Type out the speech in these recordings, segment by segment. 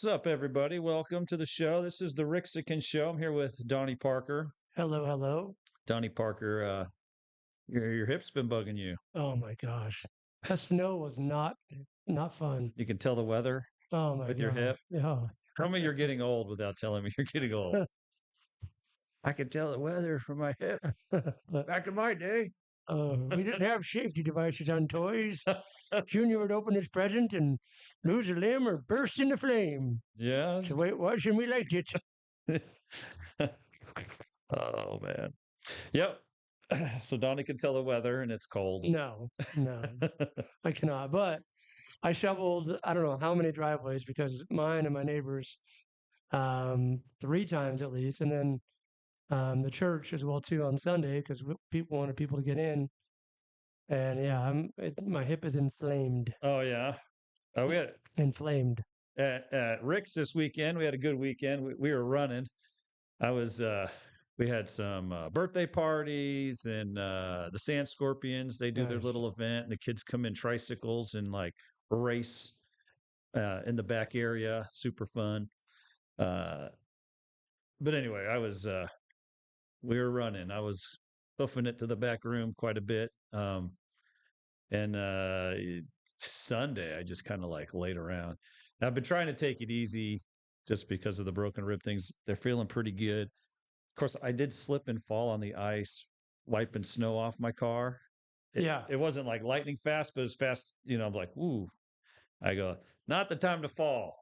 What's up, everybody? Welcome to the show. This is the Rixican Show. I'm here with Donnie Parker. Hello, hello. Donnie Parker, your hip's been bugging you. Oh my gosh. That snow was not fun. You can tell the weather Oh my with your hip. gosh. Yeah. Tell me you're getting old without telling me you're getting old. I can tell the weather from my hip. Back in my day. We didn't have safety devices on toys. Junior would open his present and lose a limb or burst into flame. Yeah. It's the way it was, and we liked it. Oh man. Yep. So Donnie can tell the weather and it's cold. No, I cannot. But I shoveled, I don't know how many driveways because mine and my neighbors, 3 times at least. And then the church as well too on Sunday because people wanted people to get in. And yeah, my hip is inflamed. Oh yeah. Oh, we had Inflamed. at Rick's this weekend. We had a good weekend. We were running. I was we had some birthday parties and the Sand Scorpions. They do their Nice. little event, and the kids come in tricycles and like race in the back area. Super fun. Uh, but anyway, we were running. I was hoofing it to the back room quite a bit. And Sunday, I just kind of like laid around. And I've been trying to take it easy just because of the broken rib things. They're feeling pretty good. Of course, I did slip and fall on the ice, wiping snow off my car. Yeah. It wasn't like lightning fast, but as fast, I'm like, ooh. I go, not the time to fall.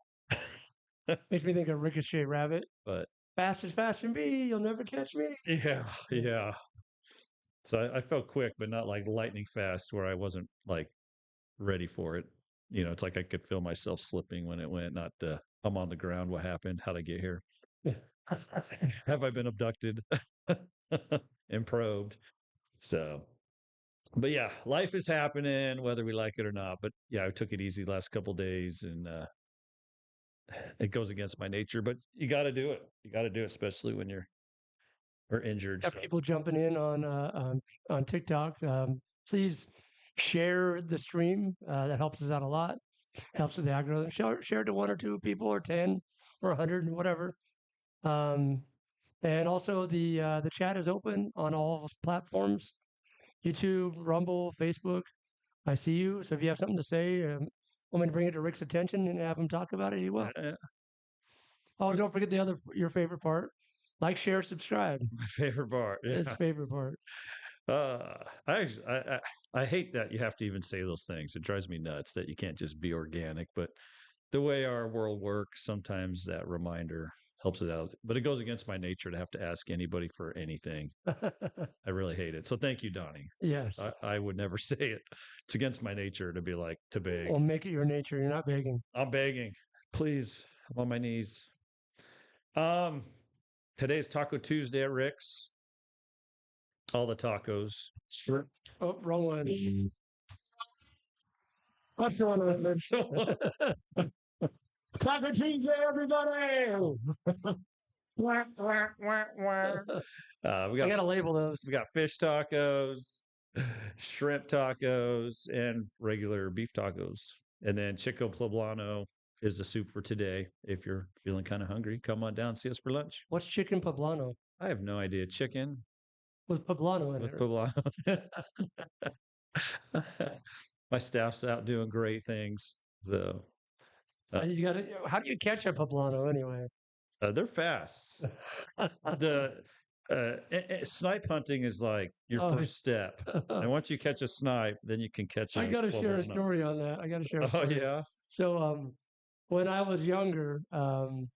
Makes me think of Ricochet Rabbit. But Fast as fast can be, you'll never catch me. yeah. So I felt quick, but not like lightning fast where I wasn't like ready for it. It's like I could feel myself slipping when it went, not I'm on the ground. What happened? How'd I get here? Have I been abducted and probed? So, but yeah, life is happening whether we like it or not. But yeah, I took it easy the last couple days, and it goes against my nature. But you got to do it. You got to do it, especially when you're or injured. Got So. people jumping in on TikTok. Please share the stream. That helps us out a lot. Helps with the algorithm. Share it to 1 or 2 people or 10 or 100 and whatever. And also the chat is open on all platforms: YouTube, Rumble, Facebook. I see you. So if you have something to say, want me to bring it to Rick's attention and have him talk about it, he will. Oh, don't forget your favorite part. Like, share, subscribe. My favorite part. Yeah. His favorite part. I hate that you have to even say those things. It drives me nuts that you can't just be organic. But the way our world works, sometimes that reminder helps it out. But it goes against my nature to have to ask anybody for anything. I really hate it. So thank you, Donnie. Yes. I would never say it. It's against my nature to be like, to beg. Well, make it your nature. You're not begging. I'm begging. Please. I'm on my knees. Today's Taco Tuesday at Rick's. All the tacos. Sure. Oh, wrong one. What's going on? Taco Tuesday, everybody! We I gotta label those. We got fish tacos, shrimp tacos, and regular beef tacos. And then Chico Poblano is the soup for today. If you're feeling kind of hungry, come on down and see us for lunch. What's chicken poblano? I have no idea. Chicken With poblano in with it. poblano. My staff's out doing great things. So how do you catch a poblano anyway? they're fast. The snipe hunting is like your first step, and once you catch a snipe, then you can catch. I got to share a story on that. I got to share a story. Oh yeah. So when I was younger, I'm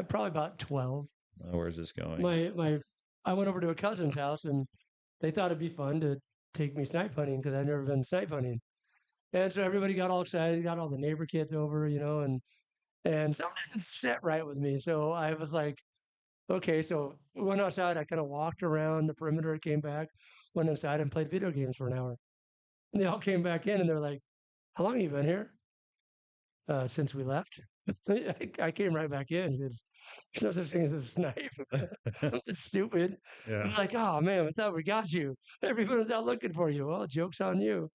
probably about 12. Where's this going? I went over to a cousin's house and they thought it'd be fun to take me snipe hunting because I'd never been snipe hunting. And so everybody got all excited, got all the neighbor kids over, and something didn't sit right with me. So I was like, okay, so we went outside. I kind of walked around the perimeter, came back, went inside and played video games for an hour. And they all came back in and they're like, how long have you been here? Since we left. I came right back in because there's no such thing as a snipe. It's stupid. Yeah. I'm like, oh man, we thought we got you. Everyone was out looking for you. Well, joke's on you.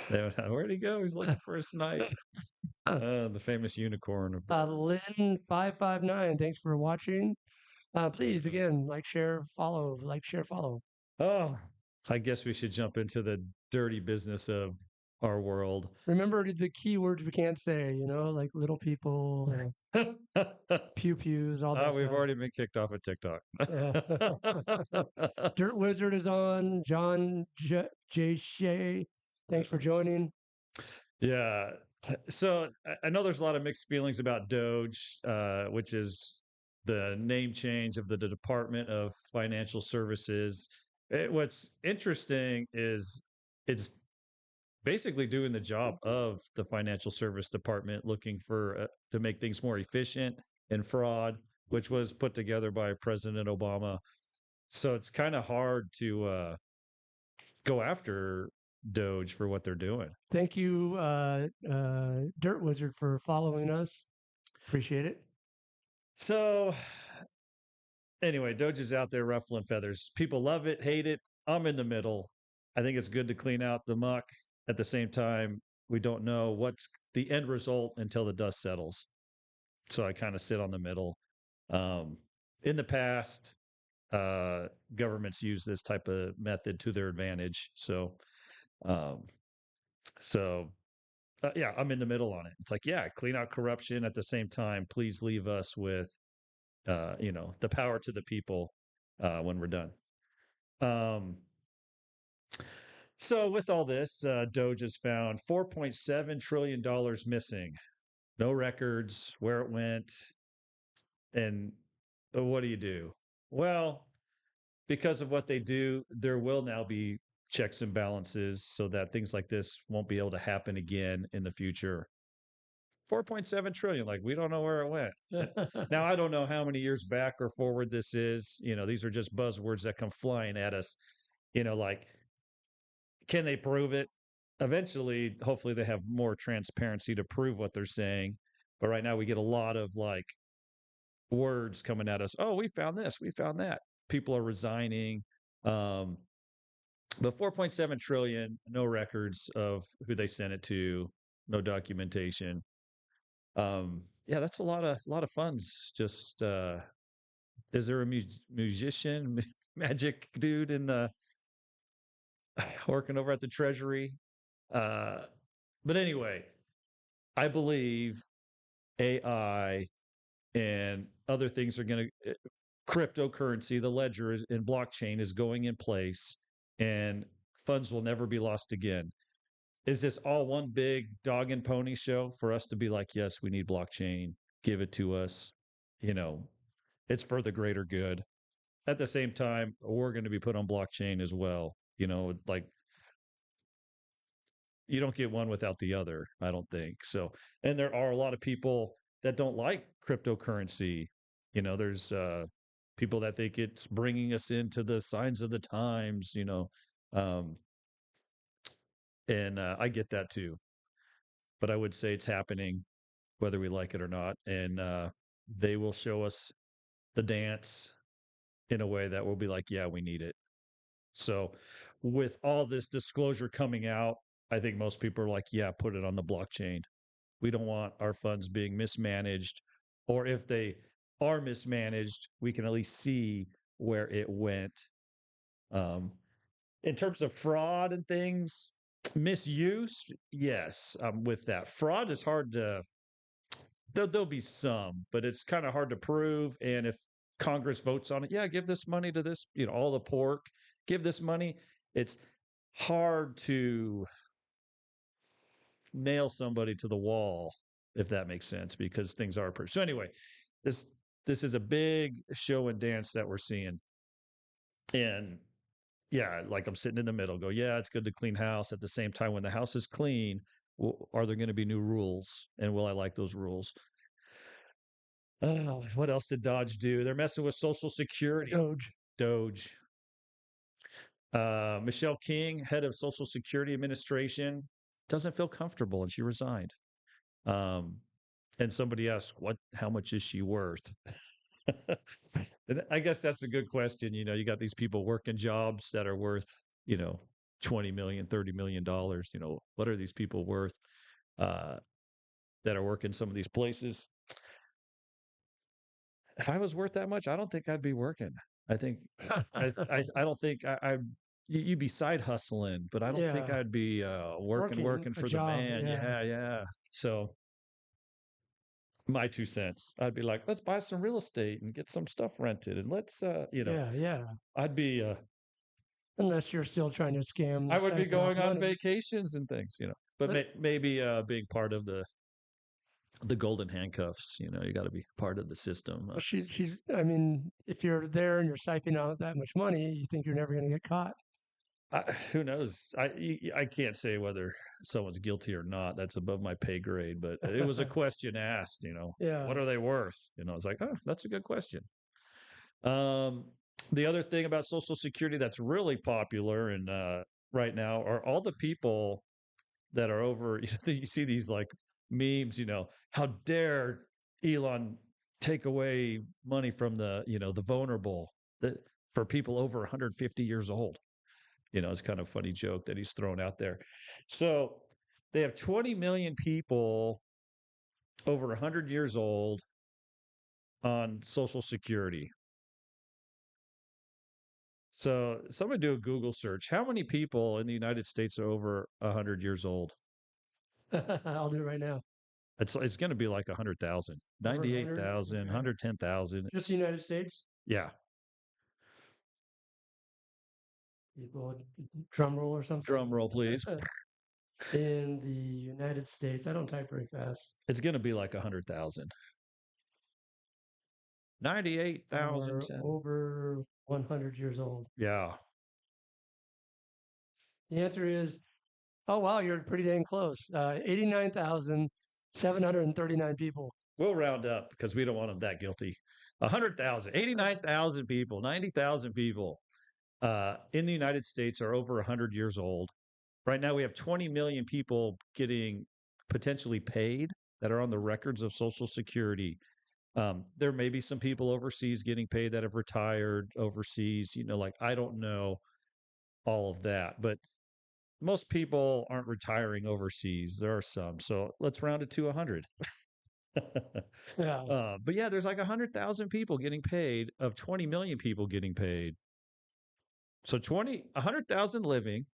Where'd he go? He's looking for a snipe. The famous unicorn of birds. Lynn559, thanks for watching. Please, again, like, share, follow. Oh, I guess we should jump into the dirty business of our world. Remember the key words we can't say, like little people, pew pews, all that We've stuff. already been kicked off of TikTok. Yeah. Dirt Wizard is on. John J. Shea, thanks for joining. Yeah. So I know there's a lot of mixed feelings about Doge, which is the name change of the Department of Financial Services. What's interesting is it's basically doing the job of the financial service department, looking for to make things more efficient and fraud, which was put together by President Obama. So it's kind of hard to go after Doge for what they're doing. Thank you, Dirt Wizard, for following us. Appreciate it. So anyway, Doge is out there ruffling feathers. People love it, hate it. I'm in the middle. I think it's good to clean out the muck. At the same time, we don't know what's the end result until the dust settles. So I kind of sit on the middle. Um, in the past, uh, governments use this type of method to their advantage. Um, so yeah, I'm in the middle on it. It's like, yeah, clean out corruption at the same time. Please leave us with, the power to the people when we're done. Um, so with all this, Doge has found $4.7 trillion missing. No records, where it went, and what do you do? Well, because of what they do, there will now be checks and balances so that things like this won't be able to happen again in the future. 4.7 trillion, like we don't know where it went. Now, I don't know how many years back or forward this is. These are just buzzwords that come flying at us. Like, can they prove it? Eventually, hopefully, they have more transparency to prove what they're saying. But right now, we get a lot of like words coming at us. Oh, we found this, we found that. People are resigning. Um, but 4.7 trillion, no records of who they sent it to, no documentation. Yeah, that's a lot of funds. Just is there a musician, magic dude in the working over at the Treasury? Uh, but anyway, I believe AI and other things are going to cryptocurrency, the ledger is, and blockchain is going in place, and funds will never be lost again. Is this all one big dog and pony show for us to be like, yes, we need blockchain, give it to us? You know, it's for the greater good. At the same time, we're going to be put on blockchain as well. Like you don't get one without the other, I don't think. So, and there are a lot of people that don't like cryptocurrency. There's people that think it's bringing us into the signs of the times, um, and I get that too. But I would say it's happening whether we like it or not. And they will show us the dance in a way that will be like, yeah, we need it. So, with all this disclosure coming out, I think most people are like, yeah, put it on the blockchain. We don't want our funds being mismanaged. Or if they are mismanaged, we can at least see where it went. Um, in terms of fraud and things, misuse, yes, with that. Fraud is hard to, there'll be some, but it's kind of hard to prove. And if Congress votes on it, yeah, give this money to this, all the pork, give this money. It's hard to nail somebody to the wall, if that makes sense, because things are pretty. So anyway, this this is a big show and dance that we're seeing, and yeah, like I'm sitting in the middle. Go, yeah, it's good to clean house. At the same time, when the house is clean, are there going to be new rules, and will I like those rules? What else did Dodge do? They're messing with Social Security. Doge. Doge. Michelle King, head of Social Security Administration, doesn't feel comfortable, and she resigned. Um, and somebody asked, "What? How much is she worth?" And I guess that's a good question. You got these people working jobs that are worth, you know, 20 million, $30 million. What are these people worth uh, that are working some of these places? If I was worth that much, I don't think I'd be working. I think I don't think you'd be side hustling, but I don't think Yeah, I'd be working working a for the job. man. Yeah, Yeah, yeah. So my 2 cents, I'd be like, let's buy some real estate and get some stuff rented, and yeah, yeah. I'd be Unless you're still trying to scam I the would be senator off going on money. vacations and things. But But maybe being part of the golden handcuffs. You got to be part of the system. well, she's. I mean, if you're there and you're siphoning out that much money, you think you're never going to get caught. Who knows? I can't say whether someone's guilty or not. That's above my pay grade. But it was a question asked. Yeah. What are they worth? It's like, oh, that's a good question. Um, the other thing about Social Security that's really popular and right now are all the people that are over. You see these like memes. How dare Elon take away money from the vulnerable that for people over 150 years old. It's kind of a funny joke that he's thrown out there. So they have 20 million people over 100 years old on Social Security. So somebody do a Google search. How many people in the United States are over 100 years old? I'll do it right now. It's going to be like 100,000, Over 100. 98,000, Okay. 110,000. Just the United States. Yeah. People, drum roll or something. Drum roll, please. In the United States, I don't type very fast. It's going to be like 100,000. 98,000. Are over 100 years old. Yeah. The answer is, oh wow, you're pretty dang close. 89,739 people. We'll round up because we don't want them that guilty. 100,000, 89,000 people, 90,000 people in the United States are over 100 years old. Right now, we have 20 million people getting potentially paid that are on the records of Social Security. There may be some people overseas getting paid that have retired overseas. Like I don't know all of that, but most people aren't retiring overseas. There are some. So let's round it to 100. Yeah. But yeah, there's like 100,000 people getting paid of 20 million people getting paid. So 100,000 living,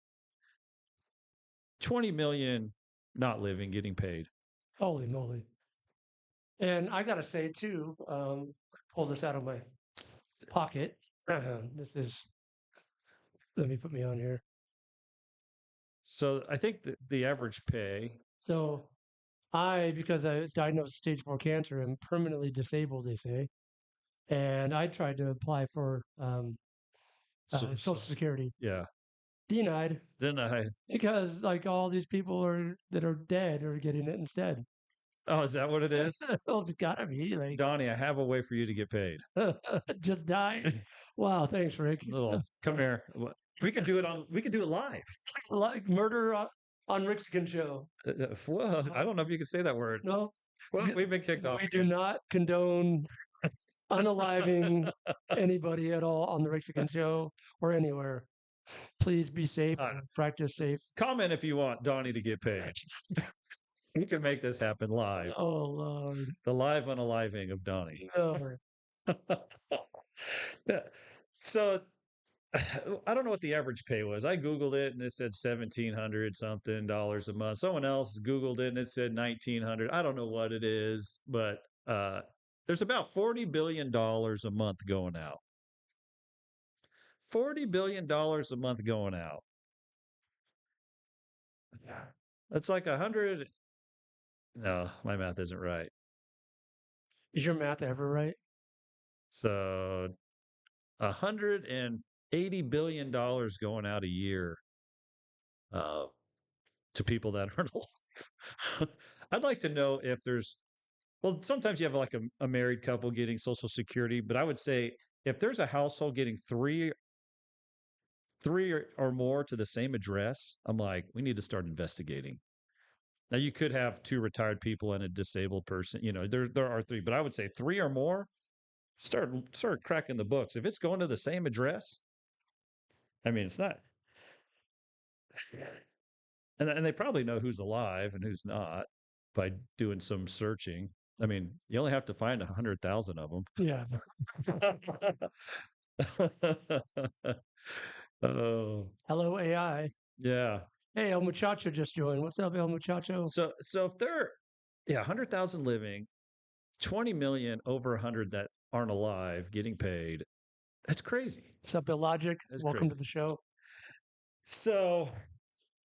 20 million not living getting paid. Holy moly. And I got to say, too, pull this out of my pocket. This is, let me put me on here. So I think the average pay. So because I diagnosed stage 4 cancer, am permanently disabled, they say. And I tried to apply for Social Security. Yeah. Denied. Then Because like all these people that are dead are getting it instead. oh, is that what it is? Well, it's gotta be like Donnie, I have a way for you to get paid. just died. Wow, thanks, Rick. Come here. We could do it live. Like murder on Rixican show. Well, I don't know if you can say that word. No, Well, we've been kicked off. we do not condone unaliving anybody at all on the Rixican show or anywhere. Please be safe and practice safe. Comment if you want Donnie to get paid. We can make this happen live. Oh Lord. The live unaliving of Donnie. No. So I don't know what the average pay was. I Googled it and it said 1,700 something dollars a month. Someone else Googled it and it said 1,900. I don't know what it is, but there's about $40 billion a month going out. $40 billion a month going out. Yeah. That's like 100. No, my math isn't right. Is your math ever right? So $180 billion going out a year to people that aren't alive. I'd like to know if well, sometimes you have like a married couple getting Social Security, but I would say if there's a household getting three or more to the same address, I'm like, we need to start investigating. Now you could have two retired people and a disabled person. There are three, but I would say three or more. Start cracking the books. If it's going to the same address, I mean, it's not. And they probably know who's alive and who's not by doing some searching. I mean, you only have to find 100,000 of them. Yeah. Oh, Hello, AI. yeah. Hey, El Muchacho just joined. What's up, El Muchacho? So if they're, yeah, 100,000 living, 20 million over 100 that aren't alive getting paid, that's crazy. What's up, Illogic? That's Welcome to crazy. the show. So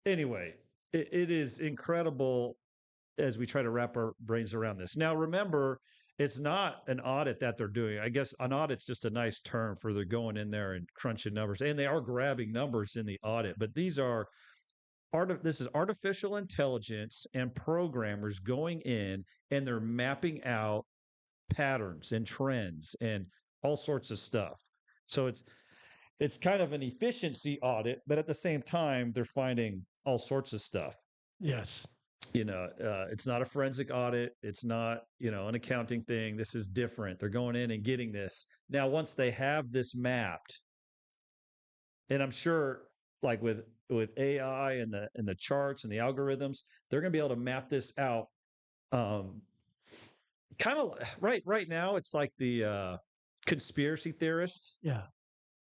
anyway, it is incredible as we try to wrap our brains around this. Now, remember, it's not an audit that they're doing. I guess an audit's just a nice term for they're going in there and crunching numbers, and they are grabbing numbers in the audit. But these are this is artificial intelligence and programmers going in and they're mapping out patterns and trends and all sorts of stuff. So it's kind of an efficiency audit, but at the same time, they're finding all sorts of stuff. Yes. It's not a forensic audit. It's not, an accounting thing. This is different. They're going in and getting this. Now, once they have this mapped, and I'm sure like with AI and the charts and the algorithms, they're going to be able to map this out. Kind of right now, it's like the conspiracy theorist Yeah.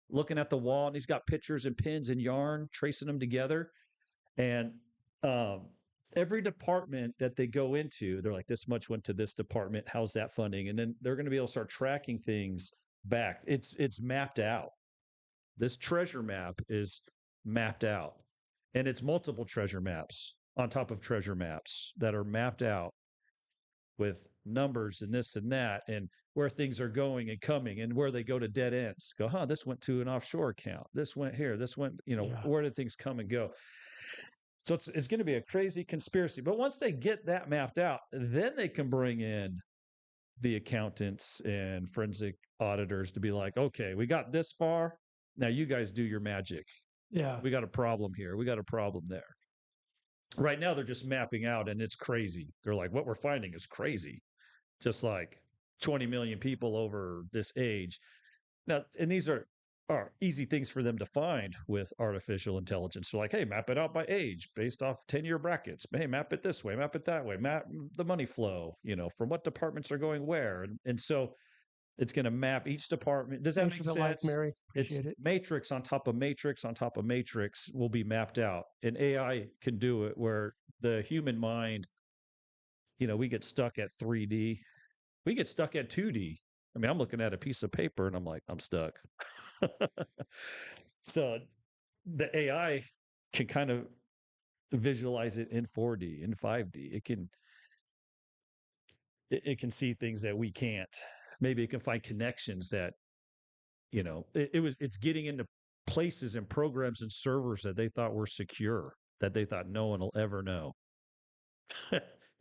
looking at the wall, and he's got pictures and pins and yarn, tracing them together. And um, every department that they go into, they're like, this much went to this department. How's that funding? And then they're going to be able to start tracking things back. It's mapped out. This treasure map is mapped out, and it's multiple treasure maps on top of treasure maps that are mapped out with numbers and this and that, and where things are going and coming, and where they go to dead ends. Go, this went to an offshore account. This went here. This went, Yeah. where did things come and go? So it's going to be a crazy conspiracy. But once they get that mapped out, then they can bring in the accountants and forensic auditors to be like, okay, we got this far. Now you guys do your magic. Yeah. We got a problem here. We got a problem there. Right now, they're just mapping out, and it's crazy. They're like, what we're finding is crazy. Just like 20 million people over this age. Now, and these are easy things for them to find with artificial intelligence. They're like, hey, map it out by age based off 10-year brackets. Hey, map it this way, map it that way, map the money flow, from what departments are going where. And so it's going to map each department. Does that Thanks make for the like, sense? Mary. It's Appreciate it. matrix on top of matrix on top of matrix will be mapped out. And AI can do it where the human mind, we get stuck at 3D. We get stuck at 2D. I mean, I'm looking at a piece of paper and I'm like, I'm stuck. So the AI can kind of visualize it in 4D, in 5D. It can see things that we can't. Maybe it can find connections that, it's getting into places and programs and servers that they thought were secure, that they thought no one will ever know.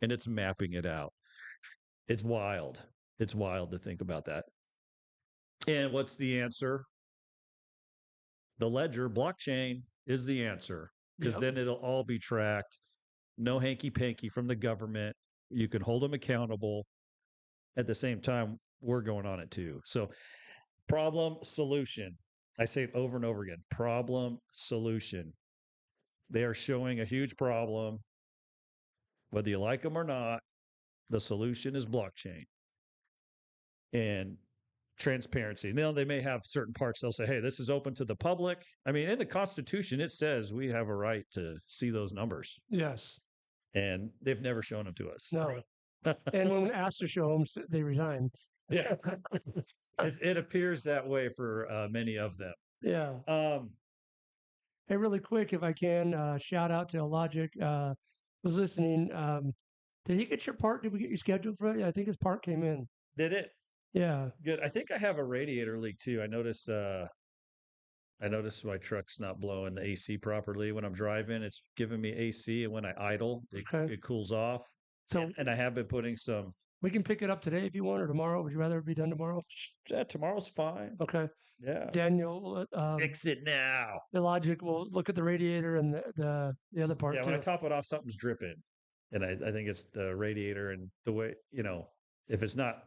And it's mapping it out. It's wild. It's wild to think about that. And what's the answer? The ledger blockchain is the answer, because then it'll all be tracked. No hanky panky from the government. You can hold them accountable. At the same time, we're going on it too. So, problem solution. I say it over and over again. Problem solution. They are showing a huge problem. Whether you like them or not, the solution is blockchain and transparency. Now, they may have certain parts they'll say, hey, this is open to the public. I mean, in the Constitution, it says we have a right to see those numbers. Yes. And they've never shown them to us. No. And when asked to show them, they resign. Yeah. It appears that way for many of them. Yeah. Hey, really quick, if I can, shout out to Logic. Was listening. Did he get your part? Did we get you scheduled for it? Yeah, I think his part came in. Did it? Yeah. Good. I think I have a radiator leak too. I noticed my truck's not blowing the AC properly when I'm driving. It's giving me AC, and when I idle, it cools off. So and I have been putting some. We can pick it up today if you want, or tomorrow. Would you rather it be done tomorrow? Yeah, tomorrow's fine. Okay. Yeah. Daniel, fix it now. The Logic will look at the radiator and the other part Yeah, too. when I top it off, something's dripping, and I think it's the radiator and the way if it's not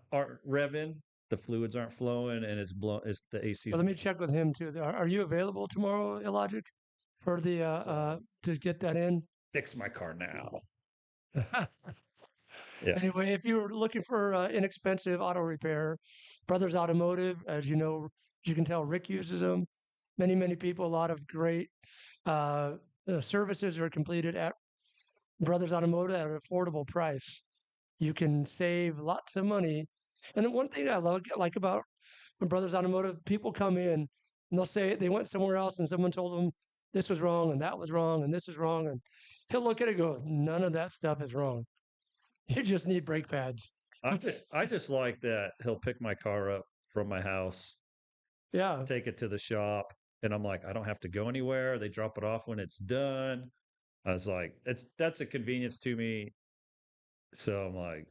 revving, the fluids aren't flowing, and it's the AC. Well, let me check with him too. Are you available tomorrow, Illogic? for the So to get that in. fix my car now. Yeah. Anyway, if you're looking for inexpensive auto repair, Brothers Automotive, as you know, as you can tell, Rick uses them. Many people, a lot of great uh, services are completed at Brothers Automotive at an affordable price. You can save lots of money. And then one thing I like about Brothers Automotive, people come in and they'll say they went somewhere else and someone told them this was wrong and that was wrong and this is wrong. And he'll look at it and go, none of that stuff is wrong. You just need brake pads. I just like that he'll pick my car up from my house, Yeah. take it to the shop, and I'm like, I don't have to go anywhere. They drop it off when it's done. I was like, that's a convenience to me. So I'm like,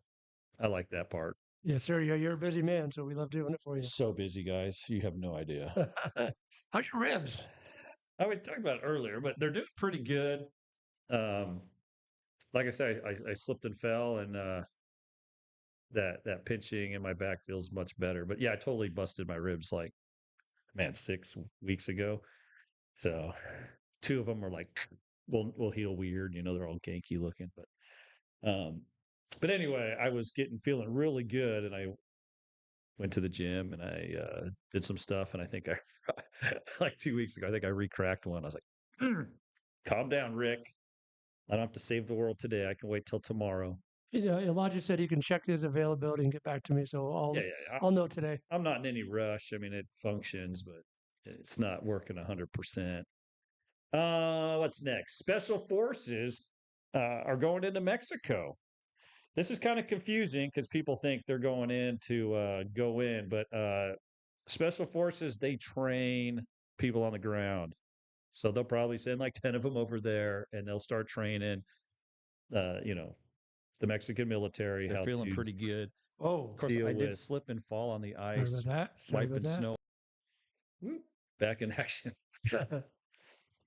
I like that part. Yes, sir. You're a busy man, so we love doing it for you. So busy, guys. You have no idea. How's your ribs? I would talk about it earlier, but they're doing pretty good. Um, like I said, I slipped and fell, and that pinching in my back feels much better. But yeah, I totally busted my ribs like man 6 weeks ago. So two of them are like will heal weird. You know, they're all ganky looking, um, but anyway, I was getting feeling really good, and I went to the gym and I did some stuff, and I think I like 2 weeks ago, I think I recracked one. I was like, calm down, Rick. I don't have to save the world today. I can wait till tomorrow. Elijah said he can check his availability and get back to me, so Yeah, yeah. I'll know today. I'm not in any rush. I mean, it functions, but it's not working 100%. What's next? Special forces are going into Mexico. This is kind of confusing because people think they're going in to go in, but special forces, they train people on the ground. So they'll probably send like 10 of them over there and they'll start training, you know, the Mexican military. They're feeling pretty good. Oh, Of course, I did slip and fall on the sorry about ice, that. Sorry about wiping that. snow. Whoop, back in action.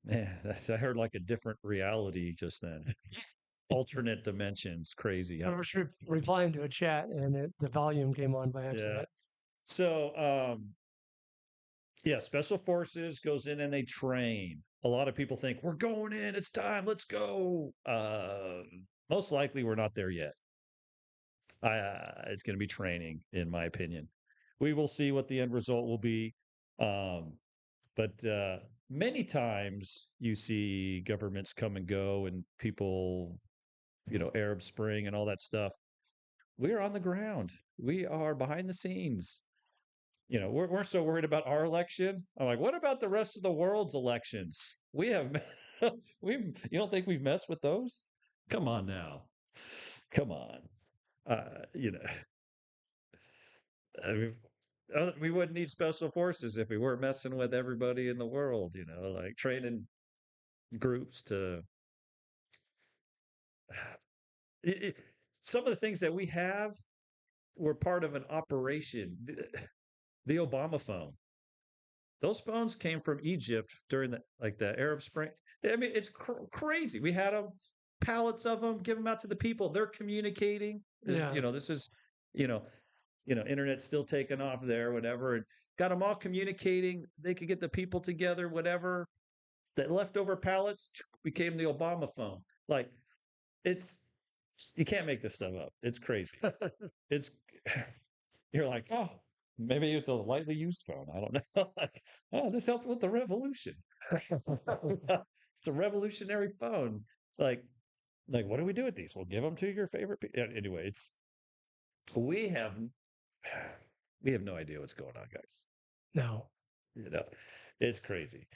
Man, I heard like a different reality just then. Alternate dimensions. Crazy. I was replying to a chat and the volume came on by Yeah. accident. So, yeah, special forces goes in and they train. A lot of people think we're going in, it's time, let's go. Most likely we're not there yet. It's going to be training, in my opinion. We will see what the end result will be. But many times you see governments come and go and people, Arab Spring and all that stuff. We're on the ground. We are behind the scenes. We're so worried about our election. I'm like, what about the rest of the world's elections? We have, you don't think we've messed with those? Come on now. Come on. Uh, you know, I mean, we wouldn't need special forces if we weren't messing with everybody in the world, like training groups to, it, it, some of the things that we have were part of an operation. The Obama phone. Those phones came from Egypt during the Arab Spring. I mean, it's crazy. We had them, pallets of them, give them out to the people. They're communicating. Yeah. This is, you know, internet's still taking off there, whatever, and got them all communicating. They could get the people together, whatever. The leftover pallets became the Obama phone. Like, it's you can't make this stuff up. It's crazy. It's you're like, oh, maybe it's a lightly used phone. I don't know. Like, oh, this helped with the revolution. It's a revolutionary phone. Like, what do we do with these? We'll give them to your favorite people. Anyway, we have we have no idea what's going on, guys. No. It's crazy.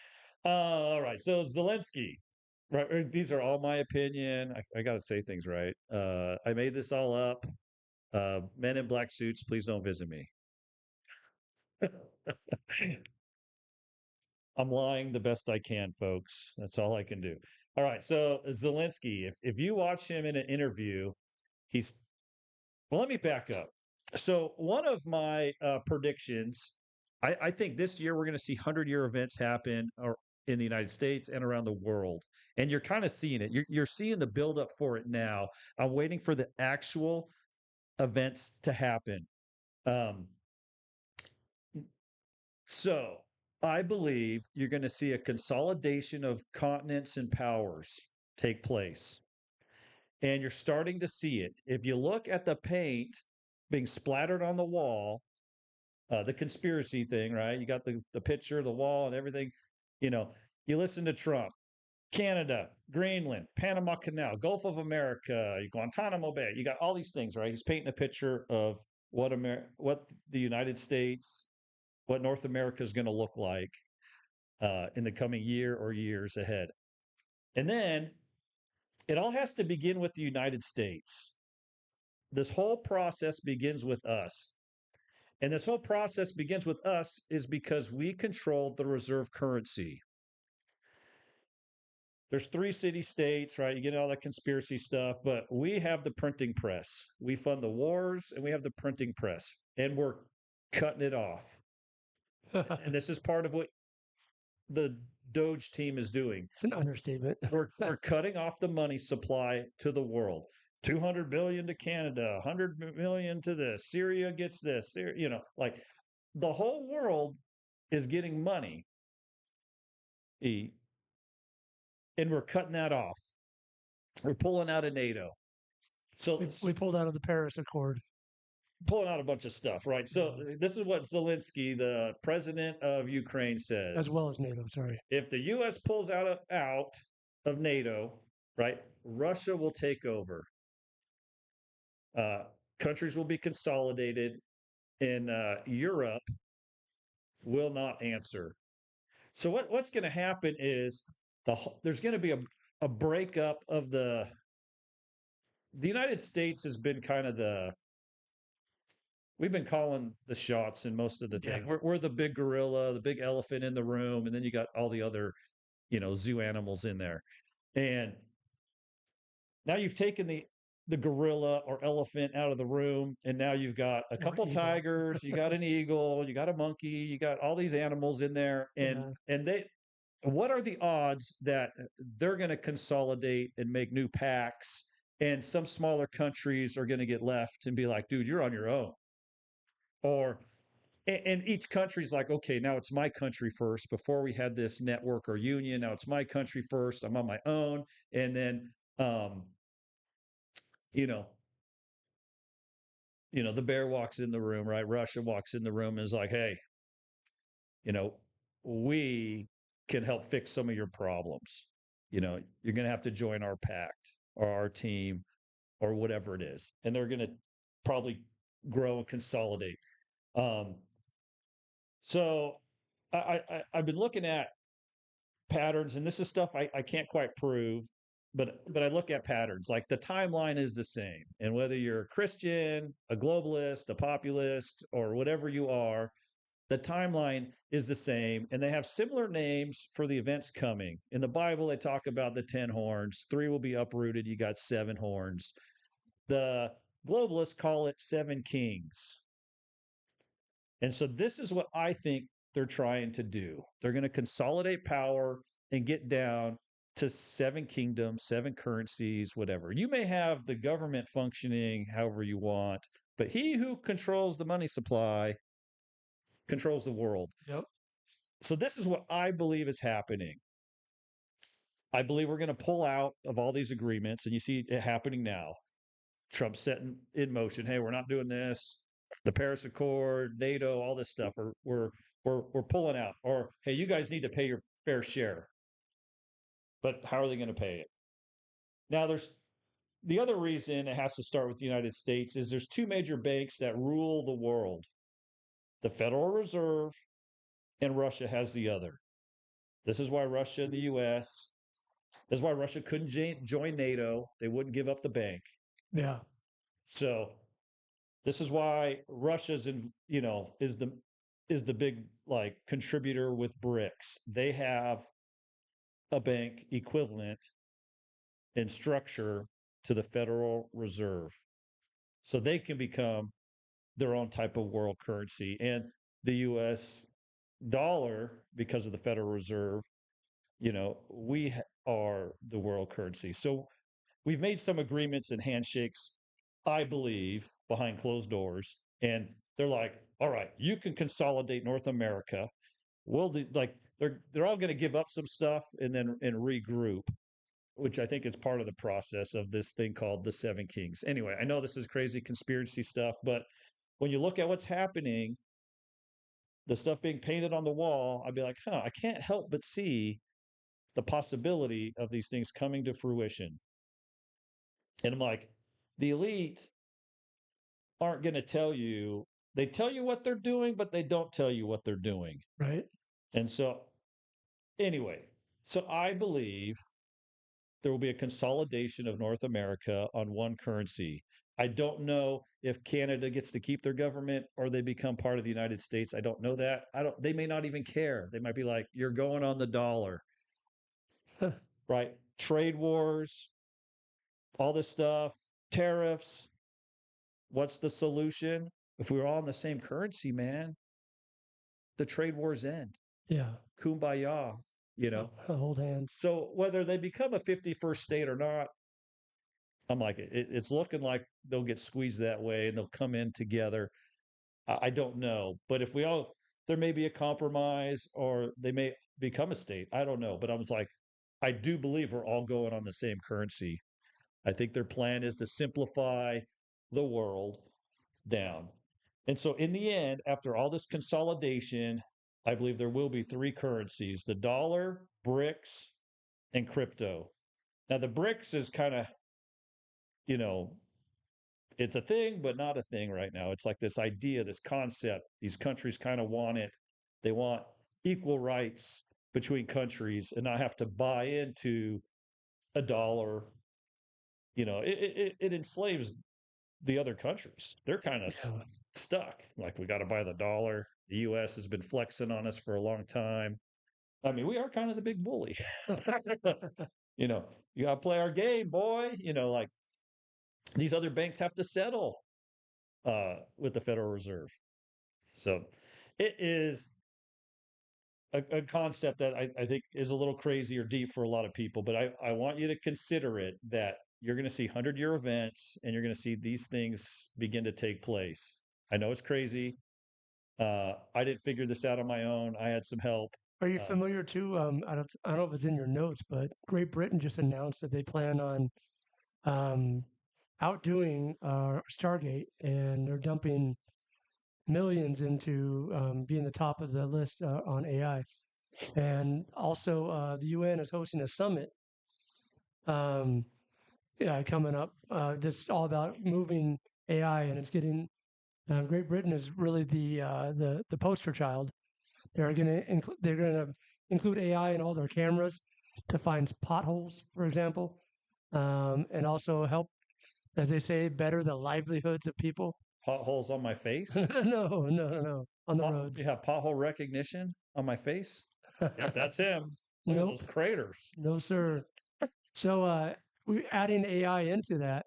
All right. So Zelensky, right? These are all my opinion. I got to say things right. I made this all up. Men in black suits, please don't visit me. I'm lying the best I can, folks. That's all I can do. All right. So Zelensky, if you watch him in an interview, he's well. Let me back up. So one of my predictions, I think this year we're going to see 100-year events happen or in the United States and around the world, and you're kind of seeing it. You're seeing the buildup for it now. I'm waiting for the actual events to happen. Um, so I believe you're going to see a consolidation of continents and powers take place. And you're starting to see it. If you look at the paint being splattered on the wall, the conspiracy thing, right? You got the picture, the wall, and everything. You know, you listen to Trump, Canada, Greenland, Panama Canal, Gulf of America, Guantanamo Bay. You got all these things, right? He's painting a picture of what the United States, what North America is going to look like in the coming year or years ahead. And then it all has to begin with the United States. This whole process begins with us. And this whole process begins with us is because we control the reserve currency. There's three city states, right? You get all that conspiracy stuff, but we have the printing press. We fund the wars and we have the printing press, and we're cutting it off. And this is part of what the Doge team is doing. It's an understatement. We're cutting off the money supply to the world. 200 billion to Canada, 100 million to this. Syria gets this. Like the whole world is getting money, and we're cutting that off. We're pulling out of NATO. So We pulled out of the Paris Accord. pulling out a bunch of stuff, right? So this is what Zelensky, the president of Ukraine, As says. well as NATO, sorry. If the U.S. pulls out of NATO, right, Russia will take over. Uh, Countries will be consolidated, and Europe will not answer. So what's going to happen is there's going to be a breakup of the United States has been kind of we've been calling the shots in most of the Yeah. thing. We're the big gorilla, the big elephant in the room, and then you got all the other, zoo animals in there. And now you've taken the gorilla or elephant out of the room, and now you've got a couple tigers, you got an eagle, you got a monkey, you got all these animals in there, and they what are the odds that they're going to consolidate and make new packs, and some smaller countries are going to get left and be like, dude, you're on your own? Or and each country's like, okay, now it's my country first. Before we had this network or union, now it's my country first. I'm on my own, and then you know, the bear walks in the room, right? Russia walks in the room and is like, hey, you know, we can help fix some of your problems. You're going to have to join our pact or our team or whatever it is, and they're going to probably grow and consolidate. Um, so I've been looking at patterns, and this is stuff I can't quite prove, but I look at patterns. Like the timeline is the same, and whether you're a Christian, a globalist, a populist, or whatever you are, the timeline is the same, and they have similar names for the events coming. In the Bible, they talk about the 10 horns. 3 will be uprooted. You got 7 horns. The globalists call it 7 kings. And so this is what I think they're trying to do. They're going to consolidate power and get down to 7 kingdoms, 7 currencies, whatever. You may have the government functioning however you want, but he who controls the money supply controls the world. Yep. So this is what I believe is happening. I believe we're going to pull out of all these agreements, and you see it happening now. Trump's setting in motion. Hey, we're not doing this. The Paris Accord, NATO, all this stuff. We're pulling out. Or hey, you guys need to pay your fair share. But how are they going to pay it? Now, there's the other reason it has to start with the United States is there's 2 major banks that rule the world: the Federal Reserve, and Russia has the other. This is why Russia and the U.S. This is why Russia couldn't join NATO. They wouldn't give up the bank. Yeah. So this is why Russia's is the big contributor with BRICS. They have a bank equivalent in structure to the Federal Reserve. So they can become their own type of world currency. And the US dollar, because of the Federal Reserve, we are the world currency. So we've made some agreements and handshakes, I believe, behind closed doors. And they're like, all right, you can consolidate North America. we'll do, like they're all going to give up some stuff and then and regroup, which I think is part of the process of this thing called the Seven Kings. Anyway, I know this is crazy conspiracy stuff, but when you look at what's happening, the stuff being painted on the wall, I'd be like, huh, I can't help but see the possibility of these things coming to fruition. And I'm like, the elite aren't going to tell you, they tell you what they're doing, but they don't tell you what they're doing. Right. And so, anyway, so I believe there will be a consolidation of North America on one currency. I don't know if Canada gets to keep their government or they become part of the United States. I don't know that. I don't they may not even care. They might be like, you're going on the dollar, right? Trade wars, all this stuff, tariffs. What's the solution? If we were all in the same currency, man, the trade wars end. Yeah. Kumbaya, you know. Hold hands. So whether they become a 51st state or not, I'm like, it's looking like they'll get squeezed that way and they'll come in together. I don't know. But if we all, there may be a compromise or they may become a state. I don't know. But I was like, I do believe we're all going on the same currency. I think their plan is to simplify the world down. And so, in the end, after all this consolidation, I believe there will be three currencies: the dollar, BRICS, and crypto. Now, the BRICS is kind of, you know, it's a thing, but not a thing right now. It's like this idea, this concept. These countries kind of want it. They want equal rights between countries and not have to buy into a dollar. You know, it enslaves the other countries. They're kind of Yeah. stuck. Like, we got to buy the dollar. The U.S. has been flexing on us for a long time. I mean, we are kind of the big bully. You know, you got to play our game, boy. You know, like these other banks have to settle with the Federal Reserve. So it is a concept that I think is a little crazy or deep for a lot of people, but I want you to consider it that you're going to see 100-year events and you're going to see these things begin to take place. I know it's crazy. I didn't figure this out on my own. I had some help. Are you familiar too? I don't know if it's in your notes, but Great Britain just announced that they plan on um, outdoing Stargate, and they're dumping millions into being the top of the list on AI. And also, the UN is hosting a summit um, yeah, coming up that's all about moving AI, and it's getting Great Britain is really the poster child. They're going to include AI in all their cameras to find potholes, for example, and also help, as they say, better the livelihoods of people. Potholes on my face. No, on the You roads. have pothole recognition on my face. Yep, that's him. Look at those Nope, craters. no sir. So we adding AI into that,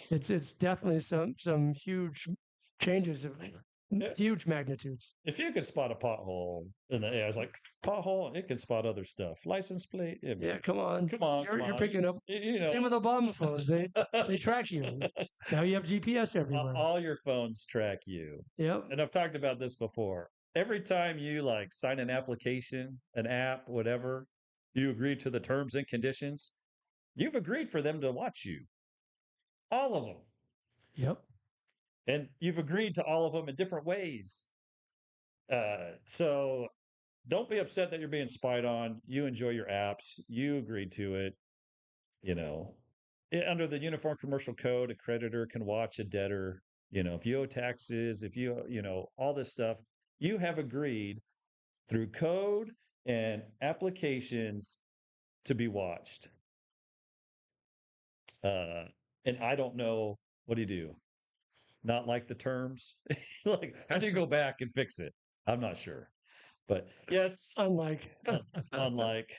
it's definitely some huge changes of Yeah, huge magnitudes. if you could spot a pothole in the air, I was like, pothole, it can spot other stuff. License plate, I Yeah, mean, come on. come on, come You're on. picking up. You Same with Obama phones. They know, track you. Now you have GPS everywhere. all your phones track you. Yep. And I've talked about this before. Every time you like sign an application, an app, whatever, you agree to the terms and conditions, you've agreed for them to watch you, all of them. Yep. And you've agreed to all of them in different ways. So don't be upset that you're being spied on. You enjoy your apps. You agreed to it. You know, under the Uniform Commercial Code, a creditor can watch a debtor. You know, if you owe taxes, if you, you know, all this stuff, you have agreed through code and applications to be watched. Uh, and I don't know, what do you do? Not like the terms? Like, how do you go back and fix it? I'm not sure. But yes, Unlike. unlike,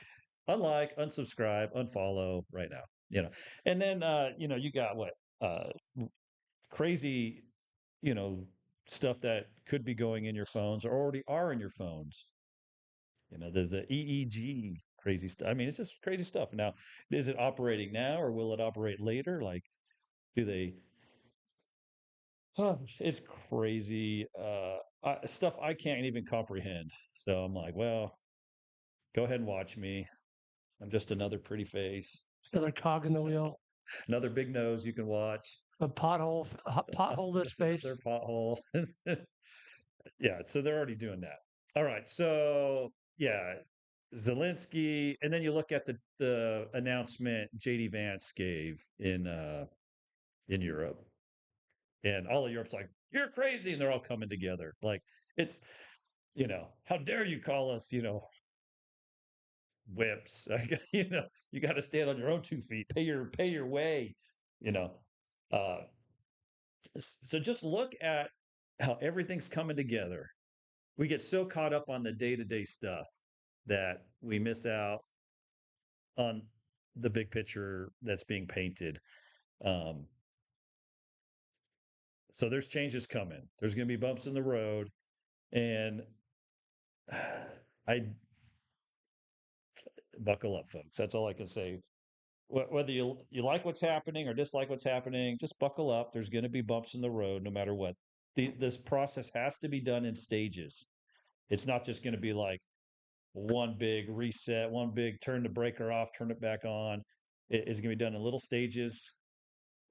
unsubscribe, unfollow right now, you know. And then, you know, you got what? Uh, crazy, you know, stuff that could be going in your phones or already are in your phones. You know, there's the EEG crazy stuff. I mean, it's just crazy stuff. Now, is it operating now or will it operate later? Like, do they? Huh, it's crazy. stuff I can't even comprehend. So I'm like, well, go ahead and watch me. I'm just another pretty face, Another cog in the wheel, another big nose you can watch, a potholeless just another face. pothole. Yeah, so they're already doing that. All right, so yeah, Zelensky, and then you look at the announcement JD Vance gave in Europe, and all of Europe's like, "You're crazy," and they're all coming together. Like it's, how dare you call us, whips? You got to stand on your own 2 feet, pay your way, you know. Uh, so just look at how everything's coming together. We get so caught up on the day to day stuff that we miss out on the big picture that's being painted. Um, so there's changes coming. There's going to be bumps in the road, and I buckle up, folks. That's all I can say. Whether you like what's happening or dislike what's happening, just buckle up. There's going to be bumps in the road, no matter what. This process has to be done in stages. It's not just going to be like one big reset, one big turn the breaker off, turn it back on. It's going to be done in little stages.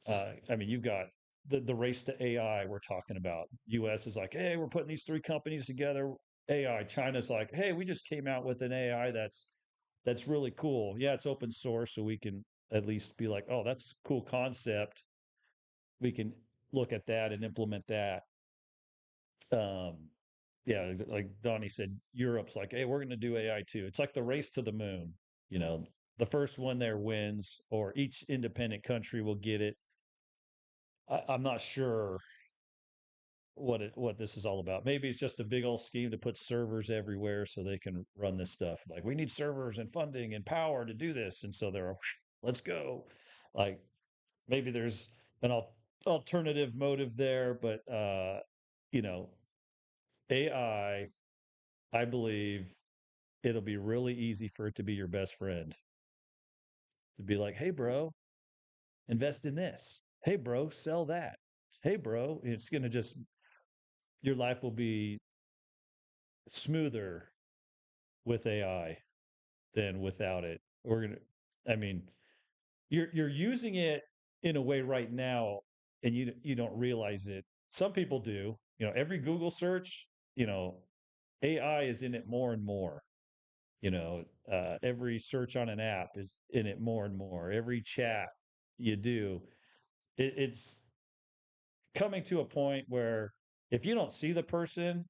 I mean, you've got the race to AI we're talking about. US is like, hey, we're putting these three companies together. AI. China's like, hey, we just came out with an AI that's really cool. Yeah, it's open source, so we can at least be like, oh, that's a cool concept. We can look at that and implement that. Um, yeah, like Donnie said, Europe's like, hey, we're going to do AI too. It's like the race to the moon. You know, the first one there wins, or each independent country will get it. I'm not sure what this is all about. Maybe it's just a big old scheme to put servers everywhere so they can run this stuff. Like we need servers and funding and power to do this, and so they're let's go. Like maybe there's an alternative motive there, but you know, AI, I believe it'll be really easy for it to be your best friend. To be like, hey, bro, invest in this. Hey, bro, sell that. Hey, bro, it's going to just, your life will be smoother with AI than without it. We're going to, I mean, you're using it in a way right now and you don't realize it. Some people do. Every Google search, you know, AI is in it more and more. Every search on an app is in it more and more. Every chat you do, it's coming to a point where if you don't see the person,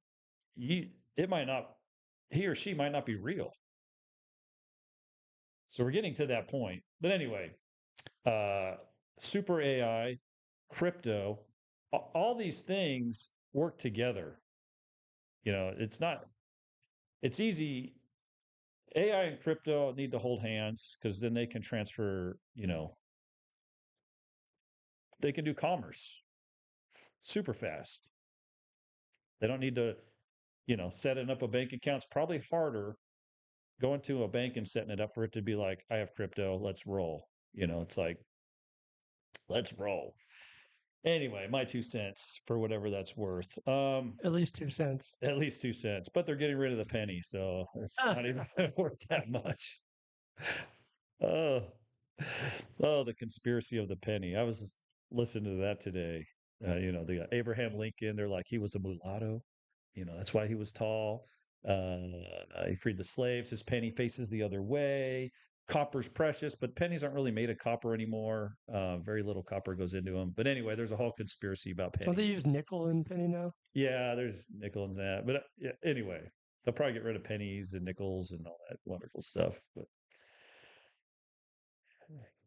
you it might not he or she might not be real. So we're getting to that point. But anyway, uh, super AI, crypto, all these things work together. It's easy. AI and crypto need to hold hands because then they can transfer, they can do commerce super fast. They don't need to, setting up a bank account's probably harder going to a bank and setting it up for it to be like, I have crypto, let's roll. It's like, let's roll. Anyway, my 2 cents for whatever that's worth. At least 2 cents. At least 2 cents, but they're getting rid of the penny, so it's not even worth that much. Oh, oh, the conspiracy of the penny. I was listening to that today. The Abraham Lincoln, they're like, he was a mulatto. That's why he was tall. He freed the slaves. His penny faces the other way. Copper's precious, but pennies aren't really made of copper anymore. Very little copper goes into them. But anyway, there's a whole conspiracy about Don't they pennies. use nickel and penny now? Yeah, there's nickel and that. But yeah, anyway, they'll probably get rid of pennies and nickels and all that wonderful stuff. But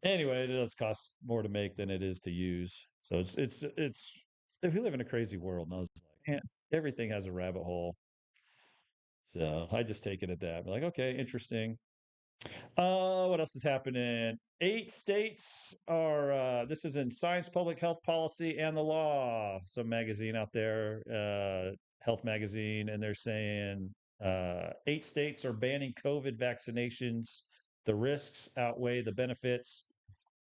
anyway, it does cost more to make than it is to use. So it's if you live in a crazy world, I was like, man, everything has a rabbit hole. So I just take it at that. Like, okay, interesting. What else is happening? 8 states are this is in Science Public Health Policy and the Law, some magazine out there, health magazine, and they're saying 8 states are banning COVID vaccinations. The risks outweigh the benefits.